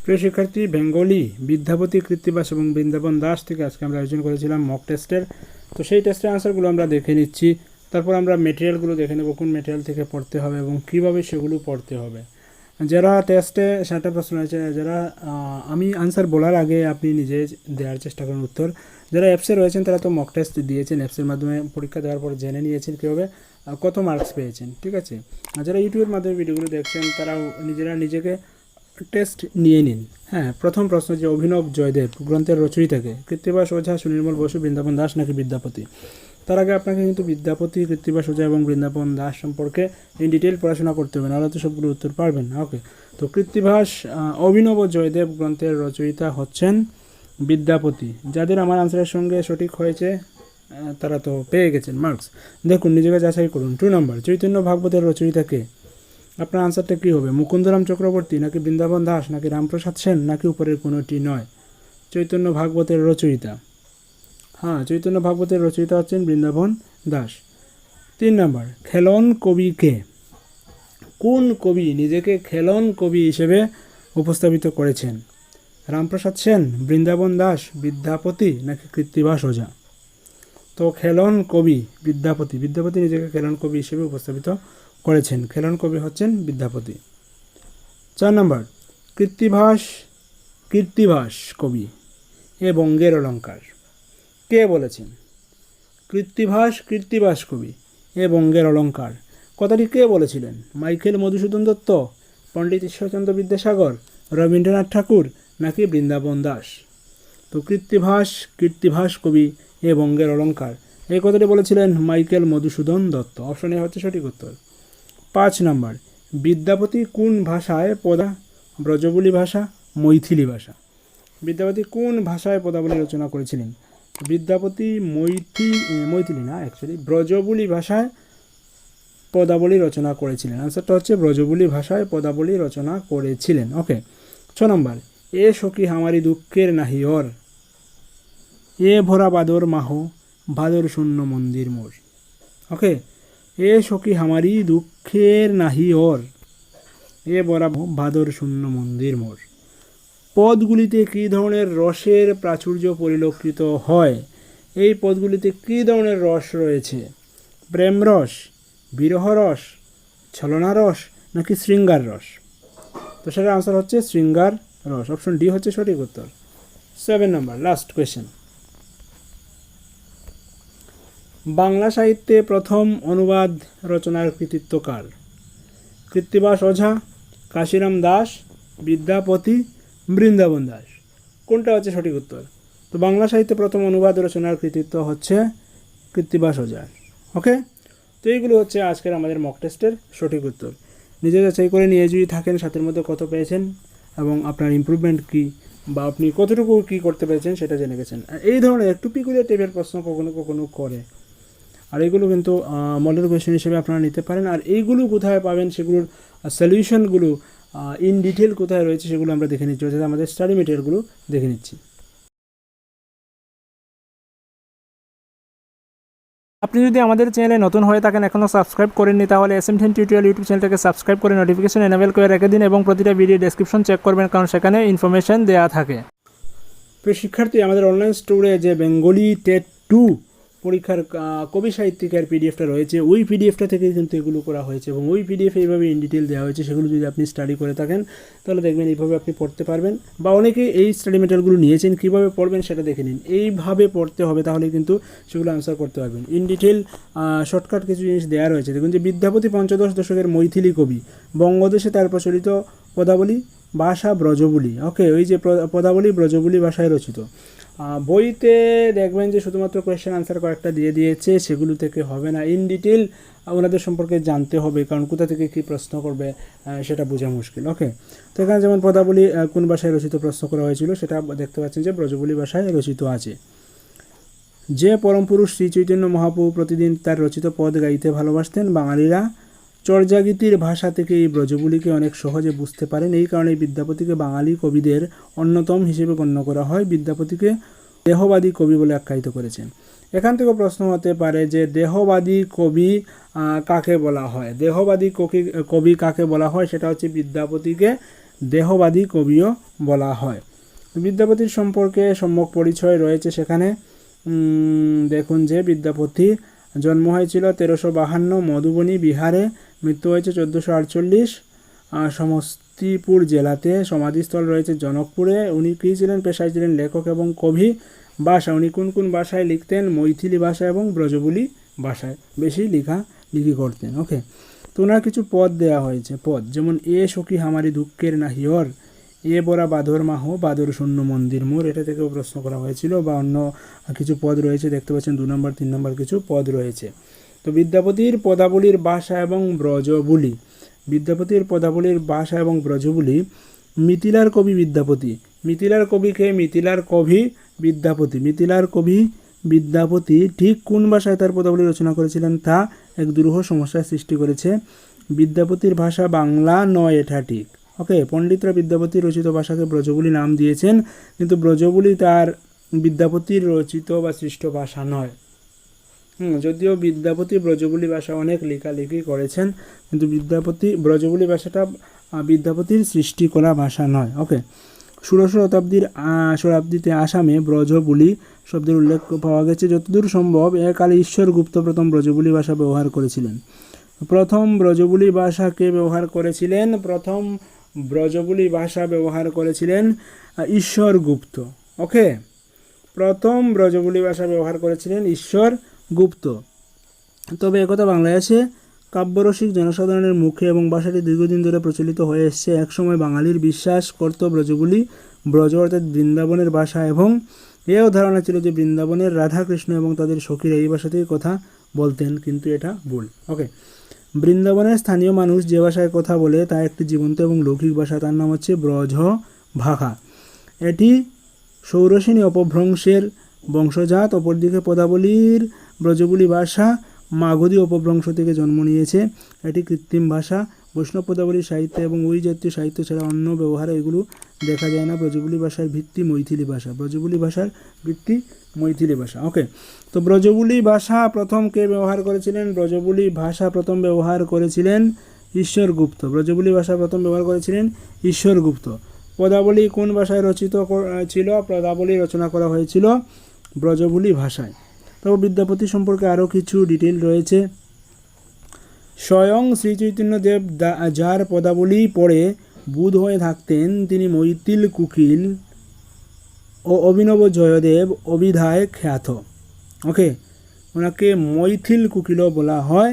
প্রিয় শিক্ষার্থী, বেঙ্গলি, বিদ্যাপতি, কৃত্তিবাস এবং বৃন্দাবন দাস থেকে আজকে আমরা আয়োজন করেছিলাম মক টেস্টের। তো সেই টেস্টের আনসারগুলো আমরা দেখে নিচ্ছি, তারপর আমরা মেটেরিয়ালগুলো দেখে নেব কোন মেটেরিয়াল থেকে পড়তে হবে এবং কীভাবে সেগুলো পড়তে হবে। যারা টেস্টে 7টা প্রশ্ন আছে, যারা আমি আনসার বলার আগে আপনি নিজে দেওয়ার চেষ্টা করুন উত্তর। যারা অ্যাপসে রয়েছেন তারা তো মক টেস্ট দিয়েছেন, অ্যাপসের মাধ্যমে পরীক্ষা দেওয়ার পর জেনে নিয়েছেন কীভাবে কত মার্কস পেয়েছেন, ঠিক আছে। আর যারা ইউটিউবের মাধ্যমে ভিডিওগুলো দেখছেন তারাও নিজেকে টেস্ট নিয়ে নিন। হ্যাঁ, প্রথম প্রশ্ন যে অভিনব জয়দেব গ্রন্থের রচয়িতাকে, কৃত্তিবাস ওঝা, সুনির্মল বসু, বৃন্দাবন দাস নাকি বিদ্যাপতি? তার আগে আপনাকে কিন্তু বিদ্যাপতি, কৃত্তিবাস ওঝা এবং বৃন্দাবন দাস সম্পর্কে ইন ডিটেল পড়াশোনা করতে হবে, নাহলে তো সবগুলো উত্তর পারবেন না। ওকে, তো কৃত্তিবাস অভিনব জয়দেব গ্রন্থের রচয়িতা হচ্ছেন বিদ্যাপতি। যাদের আমার আনসারের সঙ্গে সঠিক হয়েছে তারা তো পেয়ে গেছেন মার্কস। দেখুন, নিজেকে যাচাই করুন। 2 নম্বর, চৈতন্য ভাগবতের রচয়িতাকে? আপনার আনসারটা কী হবে? মুকুন্দরাম চক্রবর্তী নাকি বৃন্দাবন দাস নাকি রামপ্রসাদ সেন নাকি উপরের কোনোটি নয়? চৈতন্য ভাগবতের রচয়িতা, হ্যাঁ, চৈতন্য ভাগবতের রচয়িতা হচ্ছেন বৃন্দাবন দাস। 3 নম্বর, খেলন কবি কে? কোন কবি নিজেকে খেলন কবি হিসেবে উপস্থাপিত করেছেন? রামপ্রসাদ সেন, বৃন্দাবন দাস, বিদ্যাপতি নাকি কৃত্তিবাস ওঝা? তো খেলন কবি বিদ্যাপতি নিজেকে খেলন কবি হিসেবে উপস্থাপিত করেছেন। খেলন কবি হচ্ছেন বিদ্যাপতি। 4 নম্বর, কৃত্তিবাস কবি এ বঙ্গের অলঙ্কার, কে বলেছেন? কৃত্তিবাস কবি এ বঙ্গের অলঙ্কার কথাটি কে বলেছিলেন? মাইকেল মধুসূদন দত্ত, পণ্ডিত ঈশ্বরচন্দ্র বিদ্যাসাগর, রবীন্দ্রনাথ ঠাকুর নাকি বৃন্দাবন দাস? তো কৃত্তিবাস কবি এ বঙ্গের অলঙ্কার, এই কথাটি বলেছিলেন Michael Madhusudan Dutta. Option A হচ্ছে সঠিক উত্তর। 5 নম্বর, বিদ্যাপতি কোন ভাষায় ব্রজবুলি ভাষা, মৈথিলি ভাষা? বিদ্যাপতি কোন ভাষায় পদাবলী রচনা করেছিলেন? বিদ্যাপতি ব্রজবুলি ভাষায় পদাবলী রচনা করেছিলেন। আনসারটা হচ্ছে ব্রজবুলি ভাষায় পদাবলী রচনা করেছিলেন। ওকে। 6 নম্বর, এ সখী হামারি দুঃখের নাহি ওর, এ ভরা বাদর মাহ, ভাদর শূন্য মন্দির মোর। ওকে, এ সখী হামারি দুঃখের নাহি ওর, এ ভরা ভাদর শূন্য মন্দির মোর। পদগুলিতে কী ধরনের রসের প্রাচুর্য পরিলক্ষিত হয়? এই পদগুলিতে কী ধরনের রস রয়েছে? প্রেম রস, বিরহ রস, ছলনা রস নাকি শৃঙ্গার রস? তো সেটার আনসার হচ্ছে শৃঙ্গার রস। অপশন ডি হচ্ছে সঠিক উত্তর। 7 নম্বর, লাস্ট কোয়েশ্চেন। বাংলা সাহিত্যে প্রথম অনুবাদ রচনার কৃতিত্ব কার? কৃত্তিবাস ওঝা, কাশিরাম দাস, বিদ্যাপতি, বৃন্দাবন দাস? কোনটা হচ্ছে সঠিক উত্তর? তো বাংলা সাহিত্যে প্রথম অনুবাদ রচনার কৃতিত্ব হচ্ছে কৃত্তিবাস ওঝার। ওকে, তো এইগুলো হচ্ছে আজকের আমাদের মক টেস্টের সঠিক উত্তর। নিজে যাচাই করে নিয়ে যদি থাকেন 7-এর মধ্যে কত পেয়েছেন এবং আপনার ইমপ্রুভমেন্ট কী বা আপনি কতটুকু কী করতে পেরেছেন সেটা জেনে গেছেন। এই ধরনের একটু পিকুলিয়ার টাইপের প্রশ্ন কখনো করে, আর এইগুলো কিন্তু মডেল কোয়েশ্চেন হিসেবে আপনারা নিতে পারেন। আর এইগুলো কোথায় পাবেন, সেগুলোর সলিউশনগুলো ইন ডিটেল কোথায় রয়েছে সেগুলো আমরা দেখে নিচ্ছি, অর্থাৎ আমাদের স্টাডি মেটেরিয়ালগুলো দেখে নিচ্ছি। আপনি যদি আমাদের চ্যানেলে নতুন হয়ে থাকেন, এখনও সাবস্ক্রাইব করেননি, তাহলে SM10 টিউটোরিয়াল ইউটিউব চ্যানেলটাকে সাবস্ক্রাইব করে নোটিফিকেশন এনেবল করে রেখে দিন এবং প্রতিটা ভিডিও ডেসক্রিপশন চেক করবেন, কারণ সেখানে ইনফরমেশন দেওয়া থাকে। প্রিয় শিক্ষার্থী, আমাদের অনলাইন স্টোরে যে বেঙ্গলি টেট 2 পরীক্ষার কবি সাহিত্যিকের পিডিএফটা রয়েছে, ওই পিডিএফটা থেকে কিন্তু এগুলো করা হয়েছে এবং ওই পিডিএফ এইভাবে ইন ডিটেল দেওয়া হয়েছে। সেগুলো যদি আপনি স্টাডি করে থাকেন তাহলে দেখবেন এইভাবে আপনি পড়তে পারবেন, বা অনেকে এই স্টাডি মেটেরিয়ালগুলো নিয়েছেন, কীভাবে পড়বেন সেটা দেখে নিন। এইভাবে পড়তে হবে, তাহলে কিন্তু সেগুলো আনসার করতে পারবেন। ইন ডিটেল শর্টকাট কিছু জিনিস দেওয়া রয়েছে। দেখুন যে বিদ্যাপতি পঞ্চদশ দশকের মৈথিলি কবি, বঙ্গদেশে তার প্রচলিত পদাবলী ভাষা ব্রজবুলি। ওকে, ওই যে পদাবলী ব্রজবুলি ভাষায় রচিত। বইতে দেখবেন যে শুধুমাত্র কোয়েশ্চেন আনসার কয়েকটা দিয়ে দিয়েছে, সেগুলো থেকে হবে না। ইন ডিটেল ওনাদের সম্পর্কে জানতে হবে, কারণ কোথা থেকে কী প্রশ্ন করবে সেটা বোঝা মুশকিল। ওকে, তো এখানে যেমন পদাবলী কোন ভাষায় রচিত প্রশ্ন করা হয়েছিল, সেটা দেখতে পাচ্ছেন যে ব্রজবুলি ভাষায় রচিত আছে। যে পরম পুরুষ শ্রী চৈতন্য মহাপ্রভু প্রতিদিন তার রচিত পদ গাইতে ভালোবাসতেন, বাঙালিরা চর্যাগীতির ভাষা থেকে এই ব্রজবুলিকে অনেক সহজে বুঝতে পারেন। এই কারণে বিদ্যাপতিকে বাঙালি কবিদের অন্যতম হিসেবে গণ্য করা হয়। বিদ্যাপতিকে দেহবাদী কবি বলে আখ্যায়িত করেছেন। এখান থেকে প্রশ্ন হতে পারে যে দেহবাদী কবি কাকে বলা হয়? দেহবাদী কবি কাকে বলা হয়? সেটা হচ্ছে বিদ্যাপতিকে দেহবাদী কবিও বলা হয়। বিদ্যাপতির সম্পর্কে সম্যক পরিচয় রয়েছে সেখানে। দেখুন যে বিদ্যাপতি জন্ম হয়েছিল 1352 মধুবনী বিহারে, মৃত্যু হয়েছে 1448 সমস্তিপুর জেলাতে, সমাধিস্থল রয়েছে জনকপুরে। উনি কী ছিলেন? পেশায় ছিলেন লেখক এবং কবি। ভাষা, উনি কোন কোন ভাষায় লিখতেন? মৈথিলি ভাষা এবং ব্রজবুলি ভাষায় বেশি লিখি করতেন। ওকে, তো ওনার কিছু পদ দেওয়া হয়েছে। পদ যেমন এ সখী হামারি দুঃখের নাহিয়র, এ বরা বাদর মাহ বাদর শূন্য মন্দির মোর, এটা থেকেও প্রশ্ন করা হয়েছিল। বা অন্য কিছু পদ রয়েছে, দেখতে পাচ্ছেন 2 নম্বর 3 নম্বর কিছু পদ রয়েছে। তো বিদ্যাপতির পদাবলীর ভাষা এবং ব্রজবুলি, বিদ্যাপতির পদাবলীর ভাষা এবং ব্রজবুলি। মিথিলার কবি বিদ্যাপতি, মিথিলার কবিকে মিথিলার কবি বিদ্যাপতি, মিথিলার কবি বিদ্যাপতি ঠিক কোন ভাষায় তার পদাবলী রচনা করেছিলেন তা এক দুরূহ সমস্যার সৃষ্টি করেছে। বিদ্যাপতির ভাষা বাংলা নয়, এটা ঠিক। ওকে, পণ্ডিতরা বিদ্যাপতির রচিত ভাষাকে ব্রজবুলি নাম দিয়েছেন, কিন্তু ব্রজবুলি তার বিদ্যাপতির রচিত বা সৃষ্ট ভাষা নয়। যদিও বিদ্যাপতি ব্রজবুলি ভাষা অনেক লেখালেখি করেছেন, কিন্তু ব্রজবুলি ভাষাটা বিদ্যাপতির সৃষ্টি করা ভাষা নয়। ওকে, 16 শতাব্দীতে আসামে ব্রজবুলি শব্দের উল্লেখ পাওয়া গেছে। যতদূর সম্ভব একালে ঈশ্বর গুপ্ত প্রথম ব্রজবুলি ভাষা ব্যবহার করেছিলেন। প্রথম ব্রজবুলি ভাষা কে ব্যবহার করেছিলেন? প্রথম ব্রজবুলি ভাষা ব্যবহার করেছিলেন ঈশ্বর গুপ্ত। ওকে, প্রথম ব্রজবুলি ভাষা ব্যবহার করেছিলেন ঈশ্বর গুপ্ত। তবে একথা বাংলাদেশে কাব্যরসিক জনসাধারণের মুখে এবং ভাষাটি দীর্ঘদিন ধরে প্রচলিত হয়ে এসছে। একসময় বাঙালির বিশ্বাস করত ব্রজবুলি ব্রজ অর্থাৎ বৃন্দাবনের ভাষা, এবং এও ধারণা ছিল যে বৃন্দাবনের রাধাকৃষ্ণ এবং তাদের সখীরা এই ভাষাতেই কথা বলতেন, কিন্তু এটা ভুল। ওকে, বৃন্দাবনের স্থানীয় মানুষ যে ভাষায় কথা বলে তা একটি জীবন্ত এবং লৌকিক ভাষা, তার নাম হচ্ছে ব্রজ ভাষা। এটি সৌরসেনী অপভ্রংশের বংশজাত। অপরদিকে পদাবলীর ব্রজবুলি ভাষা মাগধী অপভ্রংশ থেকে জন্ম নিয়েছে। এটি কৃত্রিম ভাষা। বৈষ্ণব পদাবলী সাহিত্যে এবং ওই জাতীয় সাহিত্য ছাড়া অন্য ব্যবহারে এগুলো দেখা যায় না। ব্রজবুলি ভাষার ভিত্তি মৈথিলি ভাষা, ব্রজবুলি ভাষার ভিত্তি মৈথিলি ভাষা। ওকে, তো ব্রজবুলি ভাষা প্রথম কে ব্যবহার করেছিলেন? ব্রজবুলি ভাষা প্রথম ব্যবহার করেছিলেন ঈশ্বর গুপ্ত। ব্রজবুলি ভাষা প্রথম ব্যবহার করেছিলেন ঈশ্বর গুপ্ত। পদাবলী কোন ভাষায় রচিত ছিল? পদাবলী রচনা করা হয়েছিল ব্রজবুলি ভাষায়। তবে বিদ্যাপতি সম্পর্কে আরও কিছু ডিটেল রয়েছে। স্বয়ং শ্রীচৈতন্যদেব যার পদাবলী পড়ে বুধ হয়ে থাকতেন, তিনি মৈথিল কুকিল ও অভিনব জয়দেব অভিধায় খ্যাত। ওকে, ওনাকে মৈথিল কুকিলও বলা হয়।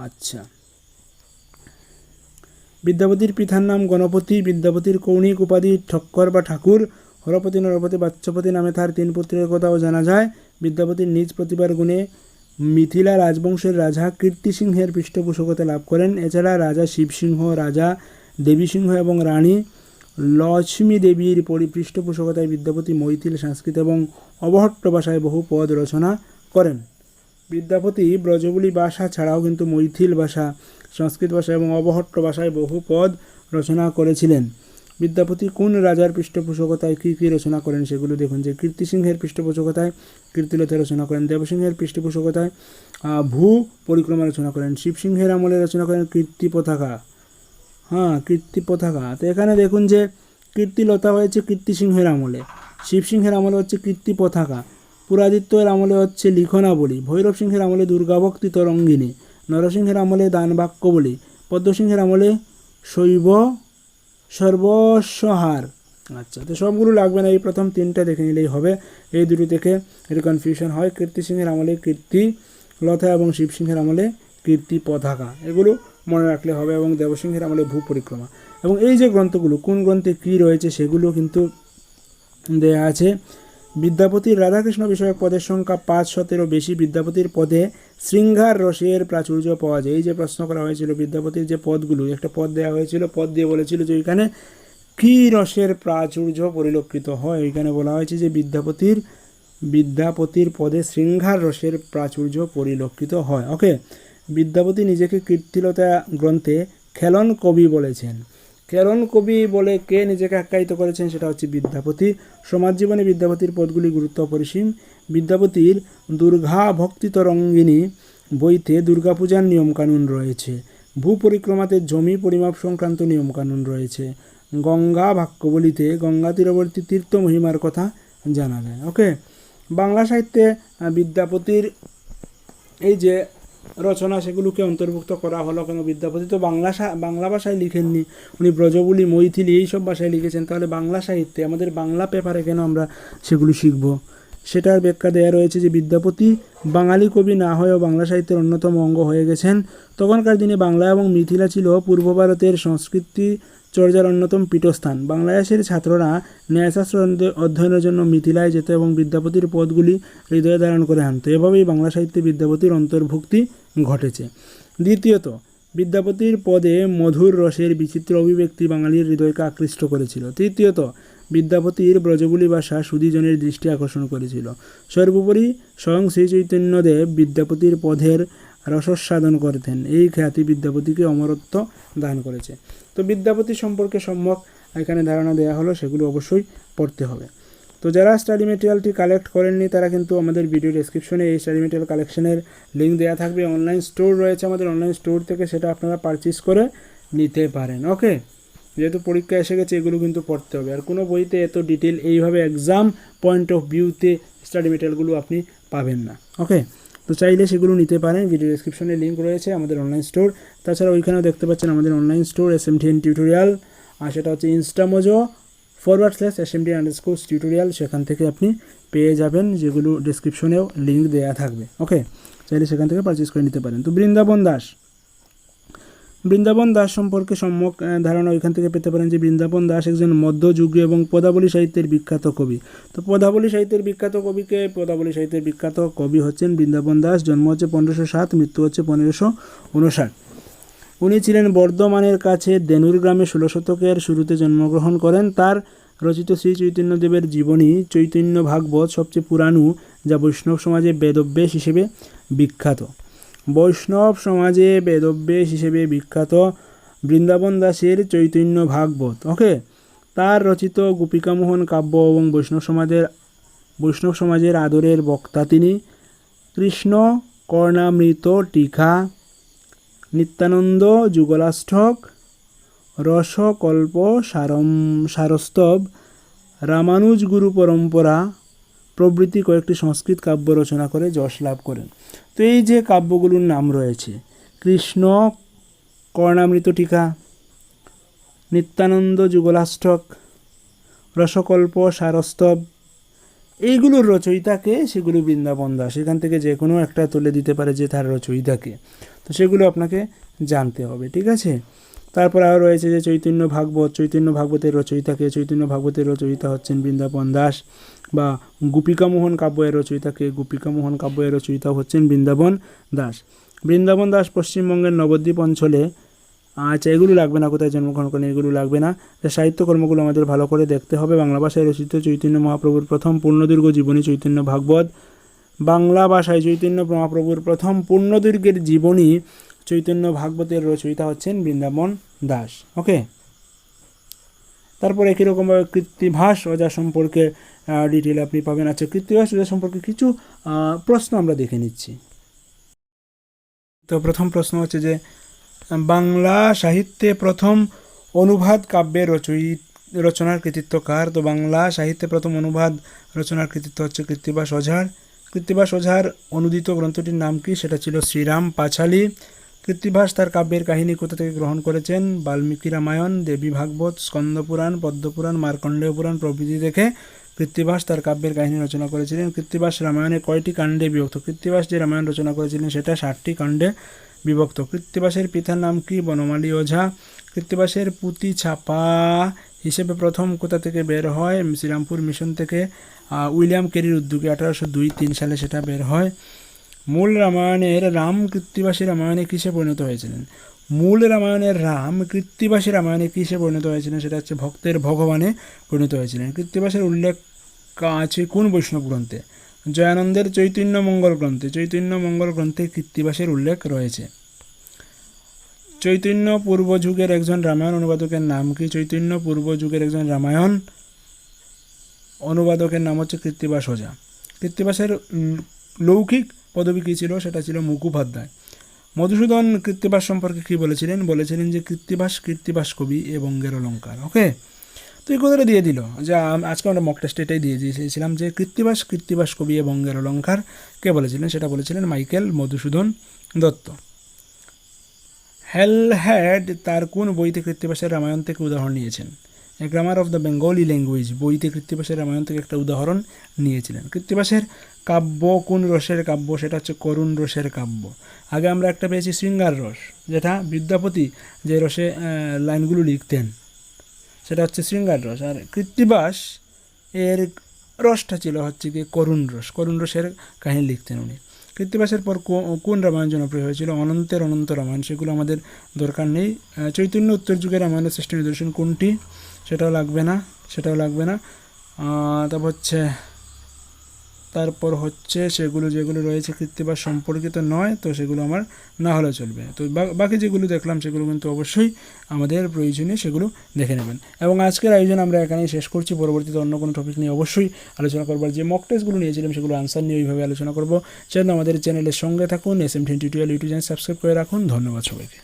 আচ্ছা, বিদ্যাপতির পিতার নাম গণপতি। বিদ্যাপতির কৌণিক উপাধি ঠক্কর বা ঠাকুর। হরপতি, নরপতি, বাচ্চপতি নামে তার 3 পুত্রের কথাও জানা যায়। বিদ্যাপতির নিজ প্রতিভার গুণে মিথিলা রাজবংশের রাজা কীর্তিসিংহের পৃষ্ঠপোষকতা লাভ করেন। এছাড়া রাজা শিবসিংহ, রাজা দেবীসিংহ এবং রানী লক্ষ্মী দেবীর পৃষ্ঠপোষকতায় বিদ্যাপতি মৈথিল, সংস্কৃত এবং অবহট্ট ভাষায় বহু পদ রচনা করেন। বিদ্যাপতি ব্রজবুলি ভাষা ছাড়াও কিন্তু মৈথিল ভাষা, সংস্কৃত ভাষা এবং অবহট্ট ভাষায় বহু পদ রচনা করেছিলেন। বিদ্যাপতি কোন রাজার পৃষ্ঠপোষকতায় কী কী রচনা করেন সেগুলো দেখুন। যে কীর্তিসিংহের পৃষ্ঠপোষকতায় কীর্তিলতা রচনা করেন। দেবসিংহের পৃষ্ঠপোষকতায় ভূ পরিক্রমা রচনা করেন। শিবসিংহের আমলে রচনা করেন কীর্তি পতাকা। কীর্তি পতাকা। তো এখানে দেখুন যে কীর্তিলতা হয়েছে কীর্তিসিংহের আমলে, শিবসিংহের আমলে হচ্ছে কীর্তি পতাকা, পুরাদিত্যের আমলে হচ্ছে লিখনাবলী, ভৈরব সিংহের আমলে দুর্গাভক্তি তরঙ্গিনী, নরসিংহের আমলে দানবাক্যবলী, পদ্মসিংহের আমলে শৈব সর্বস্বহার। আচ্ছা, তো সবগুলো লাগবে না, এই প্রথম 3টা দেখে নিলেই হবে। এই দুটো থেকে একটু কনফিউশন হয়। কীর্তিসিংহের আমলে কীর্তি লতা এবং শিবসিংহের আমলে কীর্তি পতাকা, এগুলো মনে রাখলে হবে। এবং দেবসিংহের আমলে ভূ পরিক্রমা। এবং এই যে গ্রন্থগুলো কোন গ্রন্থে কী রয়েছে সেগুলো কিন্তু দেয়া আছে। বিদ্যাপতির রাধাকৃষ্ণ বিষয়ক পদের সংখ্যা 500-এরও বেশি। বিদ্যাপতির পদে শৃঙ্গার রসের প্রাচুর্য পাওয়া যায়। এই যে প্রশ্ন করা হয়েছিল বিদ্যাপতির যে পদগুলো, একটা পদ দেওয়া হয়েছিল, পদ দিয়ে বলেছিল যে ওইখানে কী রসের প্রাচুর্য পরিলক্ষিত হয়। ওইখানে বলা হয়েছে যে বিদ্যাপতির পদে শৃঙ্গার রসের প্রাচুর্য পরিলক্ষিত হয়। ওকে, বিদ্যাপতি নিজেকে কীর্তিলতা গ্রন্থে খেলন কবি বলেছেন। খেলন কবি বলে কে নিজেকে আখ্যায়িত করেছেন? সেটা হচ্ছে বিদ্যাপতি। সমাজ জীবনে বিদ্যাপতির পদগুলি গুরুত্ব অপরিসীম। বিদ্যাপতির দুর্গা ভক্তি তরঙ্গিনী বইতে দুর্গাপূজার নিয়মকানুন রয়েছে। ভূ পরিক্রমাতে জমি পরিমাপ সংক্রান্ত নিয়মকানুন রয়েছে। গঙ্গা বাক্যবলিতে গঙ্গা তীরবর্তী তীর্থ মহিমার কথা জানা যায়। ওকে, বাংলা সাহিত্যে বিদ্যাপতির এই যে রচনা সেগুলোকে অন্তর্ভুক্ত করা হলো কেন? বিদ্যাপতি তো বাংলা ভাষায় লিখেননি, উনি ব্রজবুলি, মৈথিলি এইসব ভাষায় লিখেছেন। তাহলে বাংলা সাহিত্যে আমাদের বাংলা পেপারে কেন আমরা সেগুলো শিখব? সেটার ব্যাখ্যা দেওয়া রয়েছে যে বিদ্যাপতি বাঙালি কবি না হয়েও বাংলা সাহিত্যের অন্যতম অঙ্গ হয়ে গেছেন। তখনকার দিনে বাংলা এবং মিথিলা ছিল পূর্ব ভারতের সংস্কৃতি চর্যার অন্যতম পীঠস্থান। বাংলাদেশের ছাত্ররা ন্যায়শাস্ত্র অধ্যয়নের জন্য মিথিলায় যেত এবং বিদ্যাপতির পদগুলি হৃদয়ে ধারণ করে আনত। এভাবেই বাংলা সাহিত্যে বিদ্যাপতির অন্তর্ভুক্তি ঘটেছে। দ্বিতীয়ত, বিদ্যাপতির পদে মধুর রসের বিচিত্র অভিব্যক্তি বাঙালির হৃদয়কে আকৃষ্ট করেছিল। তৃতীয়ত, বিদ্যাপতির ব্রজবুলি ভাষা সুধীজনের দৃষ্টি আকর্ষণ করেছিল। সর্বোপরি স্বয়ং শ্রী চৈতন্যদেব বিদ্যাপতির পদের রসস্বাদন করতেন। এই খ্যাতি বিদ্যাপতিকে অমরত্ব দান করেছে। তো বিদ্যাপতি সম্পর্কে সম্যক এখানে ধারণা দেওয়া হলো, সেগুলো অবশ্যই পড়তে হবে। তো যারা স্টাডি মেটেরিয়ালটি কালেক্ট করেননি তারা কিন্তু আমাদের ভিডিও ডেসক্রিপশনে এই স্টাডি মেটেরিয়াল কালেকশনের লিঙ্ক দেওয়া থাকবে। অনলাইন স্টোর রয়েছে আমাদের, অনলাইন স্টোর থেকে সেটা আপনারা পারচেস করে নিতে পারেন। ওকে, যেহেতু পরীক্ষা এসে গেছে এগুলো কিন্তু পড়তে হবে। আর কোনো বইতে এত ডিটেল এইভাবে এক্সাম পয়েন্ট অফ ভিউতে স্টাডি মেটেরিয়ালগুলো আপনি পাবেন না। ওকে, তো চাইলে সেগুলো নিতে পারেন, ভিডিও ডেসক্রিপশনে লিঙ্ক রয়েছে আমাদের অনলাইন স্টোর। তাছাড়া ওইখানেও দেখতে পাচ্ছেন আমাদের অনলাইন স্টোর SMTN টিউটোরিয়াল, আর সেটা হচ্ছে instamojo/smtn_tutorial। সেখান থেকে আপনি পেয়ে যাবেন, যেগুলো ডেসক্রিপশনেও লিঙ্ক দেওয়া থাকবে। ওকে, চাইলে সেখান থেকে পারচেস করে নিতে পারেন। তো বৃন্দাবন দাস সম্পর্কে সম্যক ধারণা ওইখান থেকে পেতে পারেন যে বৃন্দাবন দাস একজন মধ্যযুগীয় এবং পদাবলী সাহিত্যের বিখ্যাত কবি। তো পদাবলী সাহিত্যের বিখ্যাত কবি হচ্ছেন বৃন্দাবন দাস। জন্ম হচ্ছে 1507, মৃত্যু হচ্ছে 1559। উনি ছিলেন বর্ধমানের কাছে দেনুর গ্রামে 16 শতকের শুরুতে জন্মগ্রহণ করেন। তার রচিত শ্রী চৈতন্যদেবের জীবনী চৈতন্য ভাগবত সবচেয়ে পুরানো, যা বৈষ্ণব সমাজে বেদব্যাস হিসেবে বিখ্যাত। বৃন্দাবন দাসের চৈতন্য ভাগবত। ওকে, তার রচিত গোপিকামোহন কাব্য এবং বৈষ্ণব সমাজের আদরের বক্তা তিনি। কৃষ্ণ কর্ণামৃত টিকা, নিত্যানন্দ যুগলাষ্ঠক, রসকল্প সারস্তব, রামানুজ গুরু পরম্পরা প্রভৃতি কয়েকটি সংস্কৃত কাব্য রচনা করে যশ লাভ করেন। তো এই যে কাব্যগুলোর নাম রয়েছে, কৃষ্ণ কর্ণামৃত টিকা, নিত্যানন্দ যুগলাষ্ঠক, রসকল্প সারস্তব, এইগুলোর রচয়িতাকে, সেগুলো বৃন্দাবন দাস। এখান থেকে যে কোনো একটা তুলে দিতে পারে যে তার রচয়িতাকে, তো সেগুলো আপনাকে জানতে হবে। ঠিক আছে, তারপর আরও রয়েছে যে চৈতন্য ভাগবতের রচয়িতাকে। চৈতন্য ভাগবতের রচয়িতা হচ্ছেন বৃন্দাবন দাস। বা গোপিকামোহন কাব্যের রচয়িতা হচ্ছেন বৃন্দাবন দাস। বৃন্দাবন দাস পশ্চিমবঙ্গের নবদ্বীপ অঞ্চলে, আচ্ছা এগুলো লাগবে না, কোথায় জন্মগ্রহণ করেন এগুলো লাগবে না। সাহিত্যকর্মগুলো আমাদের ভালো করে দেখতে হবে। বাংলা ভাষায় রচিত চৈতন্য মহাপ্রভুর প্রথম পূর্ণদৈর্ঘ্য জীবনী চৈতন্য ভাগবত। বাংলা ভাষায় চৈতন্য মহাপ্রভুর প্রথম পূর্ণদৈর্ঘ্যের জীবনী চৈতন্য ভাগবতের রচয়িতা হচ্ছেন বৃন্দাবন দাস। ওকে, তারপর একই রকমভাবে কৃত্তিভাস ওঝা সম্পর্কে ডিটেল আপনি পাবেন। আচ্ছা, কৃত্তিভাস ওঝা সম্পর্কে কিছু প্রশ্ন আমরা দেখে নিচ্ছি। তো প্রথম প্রশ্ন হচ্ছে যে বাংলা সাহিত্যে প্রথম অনুবাদ কাব্যের রচনার কৃতিত্ব কার? তো বাংলা সাহিত্যে প্রথম অনুবাদ রচনার কৃতিত্ব হচ্ছে কৃত্তিভাস ওঝার। কৃত্তিভাস ওঝার অনুদিত গ্রন্থটির নাম কি? সেটা ছিল শ্রীরাম পাঁচালী। কৃত্তিভাস তার কাব্যের কাহিনী কোথা থেকে গ্রহণ করেছেন? বাল্মীকি রামায়ণ, দেবী ভাগবত, স্কন্দপুরাণ, পদ্মপুরাণ, মার্কণ্ডেয় পুরাণ প্রভৃতি দেখে কৃত্তিভাস তার কাব্যের কাহিনী রচনা করেছিলেন। কৃত্তিভাস রামায়ণে কয়টি কাণ্ডে বিভক্ত? কৃত্তিভাস যে রামায়ণ রচনা করেছিলেন সেটা 60টি কাণ্ডে বিভক্ত। কৃত্তিভাসের পিতার নাম কি? বনমালী ওঝা। কৃত্তিভাসের পুঁথি ছাপা হিসেবে প্রথম কোথা থেকে বের হয়? শ্রীরামপুর মিশন থেকে, উইলিয়াম কেরির উদ্যোগে 1802-3 সালে সেটা বের হয়। মূল রামায়ণের রাম কৃত্তিবাসী রামায়ণে কিসে পরিণত হয়েছিলেন? মূল রামায়ণের রাম কৃত্তিবাসী রামায়ণে কিসে পরিণত হয়েছিলেন? সেটা হচ্ছে ভক্তের ভগবানে পরিণত হয়েছিলেন। কৃত্তিবাসের উল্লেখ আছে কোন বৈষ্ণব গ্রন্থে? জয়ানন্দের চৈতন্য মঙ্গল গ্রন্থে কৃত্তিবাসের উল্লেখ রয়েছে। চৈতন্য পূর্ব যুগের একজন রামায়ণ অনুবাদকের নাম কি? চৈতন্য পূর্ব যুগের একজন রামায়ণ অনুবাদকের নাম হচ্ছে কৃত্তিবাস ওঝা। কৃত্তিবাসের লৌকিক পদবী কী ছিল? সেটা ছিল মুখোপাধ্যায়। মধুসূদন কৃত্তিবাস সম্পর্কে কী বলেছিলেন? বলেছিলেন যে কৃত্তিবাস কবি এ বঙ্গের অলঙ্কার। ওকে, তো এই কথাটা দিয়ে দিল যে আজকে আমরা মক টেস্ট এটাই দিয়ে দিয়েছিলাম যে কৃত্তিবাস কবি এ বঙ্গের অলঙ্কার কে বলেছিলেন? সেটা বলেছিলেন মাইকেল মধুসূদন দত্ত। হেলহ্যাড তার কোন বইতে কৃত্তিবাসের রামায়ণ থেকে উদাহরণ নিয়েছেন? A grammar of the Bengali language বইতে কৃত্তিবাসের রামায়ণ থেকে একটা উদাহরণ নিয়েছিলেন। কৃত্তিবাসের কাব্য কোন রসের কাব্য? সেটা হচ্ছে করুণ রসের কাব্য। আগে আমরা একটা পেয়েছি শৃঙ্গার রস, যেটা বিদ্যাপতি যে রসে লাইনগুলো লিখতেন সেটা হচ্ছে শৃঙ্গার রস, আর কৃত্তিবাস এর রসটা ছিল হচ্ছে কি করুণ রসের কাহিনী লিখতেন উনি। কৃত্তিবাসের পর কোন রামায়ণ জনপ্রিয় হয়েছিল? অনন্ত রামায়ণ। সেগুলো আমাদের দরকার নেই। চৈতন্য উত্তর যুগের রামায়ণের শ্রেষ্ঠ নিদর্শন কোনটি? সেটাও লাগবে না। তারপর হচ্ছে সেগুলো যেগুলো রয়েছে কৃত্তিবাস সম্পর্কিত নয়, তো সেগুলো আমার না হলে চলবে। তো বাকি যেগুলো দেখলাম সেগুলো কিন্তু অবশ্যই আমাদের প্রয়োজনীয়, সেগুলো দেখে নেবেন। এবং আজকের আয়োজন আমরা এখানেই শেষ করছি। পরবর্তীতে অন্য কোনো টপিক নিয়ে অবশ্যই আলোচনা করবার, যে মক টেস্টগুলো নিয়েছিলাম সেগুলো আনসার নিয়ে ওইভাবে আলোচনা করবো। সেজন্য আমাদের চ্যানেলের সঙ্গে থাকুন। SM10 tutorial YouTube channel subscribe করে রাখুন। ধন্যবাদ সবাইকে।